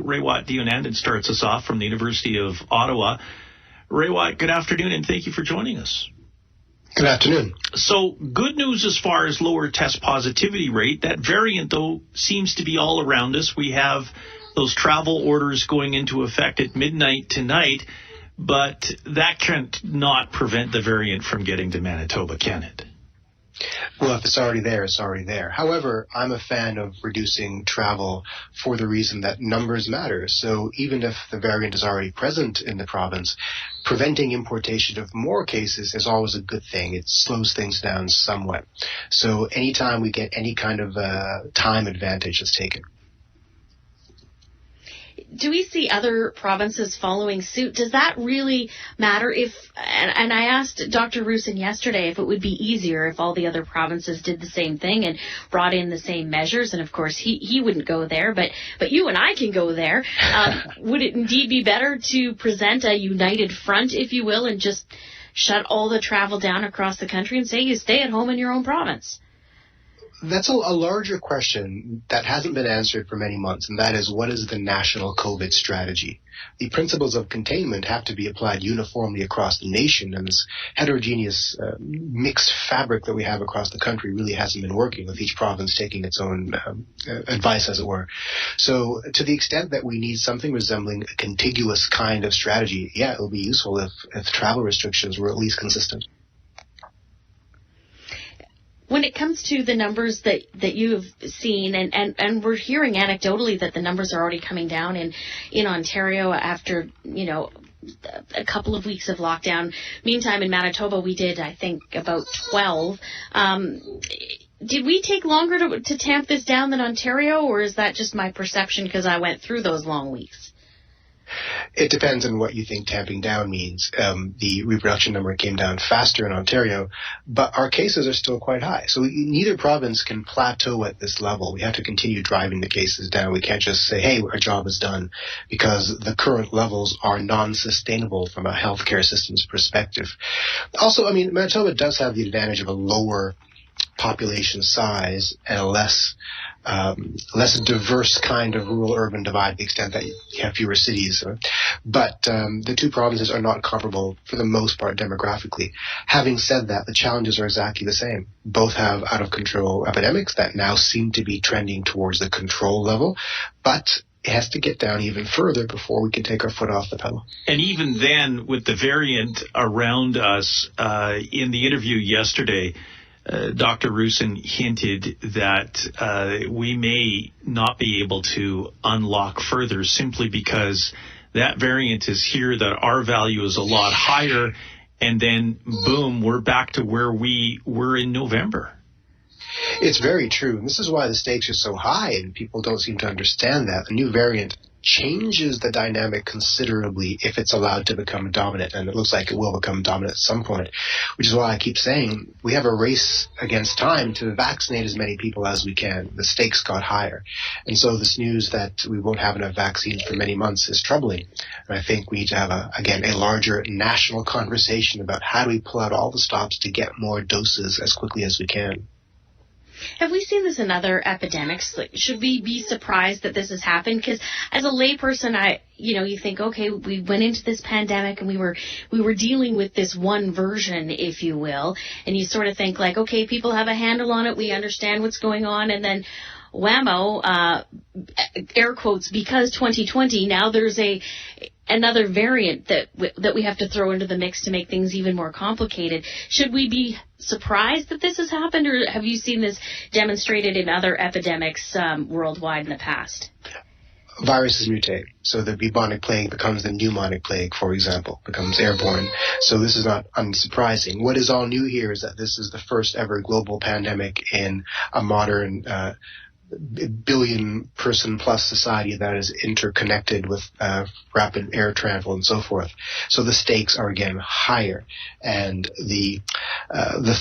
Raywat Deonandan starts us off from the University of Ottawa. Raywat, good afternoon, and thank you for joining us. Good afternoon. So, good news as far as lower test positivity rate. That variant, though, seems to be all around us. We have those travel orders going into effect at midnight tonight, but that can't not prevent the variant from getting to Manitoba, can it? Well, if it's already there, it's already there. However, I'm a fan of reducing travel for the reason that numbers matter. So even if the variant is already present in the province, preventing importation of more cases is always a good thing. It slows things down somewhat. So anytime we get any kind of time advantage, it's taken. Do we see other provinces following suit? Does that really matter? And I asked Dr. Roussin yesterday if it would be easier if all the other provinces did the same thing and brought in the same measures. And of course, he wouldn't go there, but you and I can go there. Would it indeed be better to present a united front, if you will, and just shut all the travel down across the country and say you stay at home in your own province? That's a larger question that hasn't been answered for many months, and that is, what is the national COVID strategy? The principles of containment have to be applied uniformly across the nation, and this heterogeneous mixed fabric that we have across the country really hasn't been working, with each province taking its own advice, as it were. So to the extent that we need something resembling a contiguous kind of strategy, yeah, it will be useful if travel restrictions were at least consistent. When it comes to the numbers that you've seen, and we're hearing anecdotally that the numbers are already coming down in Ontario after, a couple of weeks of lockdown. Meantime, in Manitoba, we did, I think, about 12. Did we take longer to tamp this down than Ontario, or is that just my perception because I went through those long weeks? It depends on what you think tamping down means. The reproduction number came down faster in Ontario, but our cases are still quite high. So neither province can plateau at this level. We have to continue driving the cases down. We can't just say, hey, our job is done, because the current levels are non-sustainable from a healthcare system's perspective. Also, Manitoba does have the advantage of a lower population size and a less diverse kind of rural-urban divide, to the extent that you have fewer cities. But the two provinces are not comparable for the most part demographically. Having said that, the challenges are exactly the same. Both have out-of-control epidemics that now seem to be trending towards the control level, but it has to get down even further before we can take our foot off the pedal. And even then, with the variant around us, in the interview yesterday, Dr. Roussin hinted that we may not be able to unlock further simply because that variant is here, that our value is a lot higher, and then, boom, we're back to where we were in November. It's very true, and this is why the stakes are so high, and people don't seem to understand that. The new variant changes the dynamic considerably if it's allowed to become dominant, and it looks like it will become dominant at some point, which is why I keep saying we have a race against time to vaccinate as many people as we can. The stakes got higher, and so this news that we won't have enough vaccines for many months is troubling, and I think we need to have, a larger national conversation about how do we pull out all the stops to get more doses as quickly as we can. Have we seen this in other epidemics? Should we be surprised that this has happened? Because as a layperson, you think, okay, we went into this pandemic and we were dealing with this one version, if you will, and you sort of think like, okay, people have a handle on it, we understand what's going on, and then whammo, air quotes, because 2020, now there's another variant that we have to throw into the mix to make things even more complicated. Should we be surprised that this has happened, or have you seen this demonstrated in other epidemics worldwide in the past? Viruses mutate. So the bubonic plague becomes the pneumonic plague, for example, becomes airborne. So this is not unsurprising. What is all new here is that this is the first ever global pandemic in a modern billion-person-plus society that is interconnected with rapid air travel and so forth. So the stakes are again higher, and the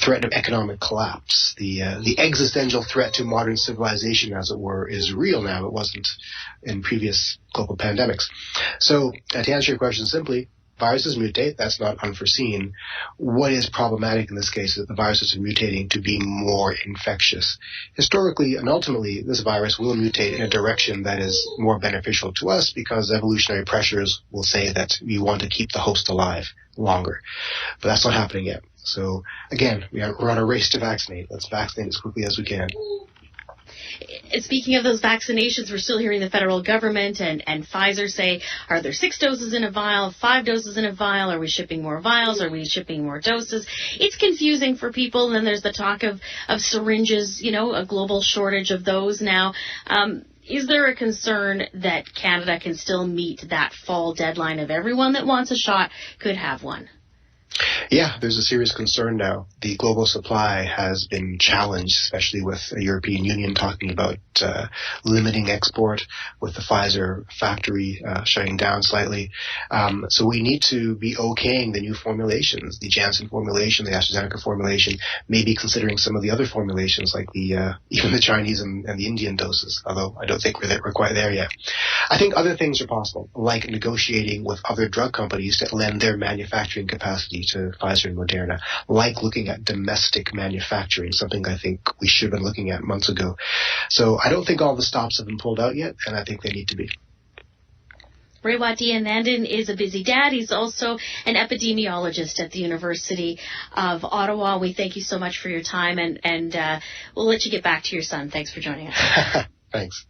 threat of economic collapse, the existential threat to modern civilization, as it were, is real now. It wasn't in previous global pandemics. So to answer your question simply, Viruses mutate. That's not unforeseen. What is problematic in this case is that the viruses are mutating to be more infectious. Historically and ultimately, this virus will mutate in a direction that is more beneficial to us because evolutionary pressures will say that we want to keep the host alive longer. But that's not happening yet. So, again, we're on a race to vaccinate. Let's vaccinate as quickly as we can. Speaking of those vaccinations, we're still hearing the federal government and Pfizer say, are there 6 doses in a vial, 5 doses in a vial? Are we shipping more vials? Are we shipping more doses? It's confusing for people. And then there's the talk of syringes, a global shortage of those now. Is there a concern that Canada can still meet that fall deadline of everyone that wants a shot could have one? Yeah, there's a serious concern now. The global supply has been challenged, especially with the European Union talking about limiting export, with the Pfizer factory shutting down slightly. So we need to be okaying the new formulations, the Janssen formulation, the AstraZeneca formulation, maybe considering some of the other formulations like the even the Chinese and the Indian doses, although I don't think we're quite there yet. I think other things are possible, like negotiating with other drug companies to lend their manufacturing capacity to Pfizer and Moderna, like looking at domestic manufacturing, something I think we should have been looking at months ago. So I don't think all the stops have been pulled out yet, and I think they need to be. Raywat Deonandan is a busy dad. He's also an epidemiologist at the University of Ottawa. We thank you so much for your time, and we'll let you get back to your son. Thanks for joining us. Thanks.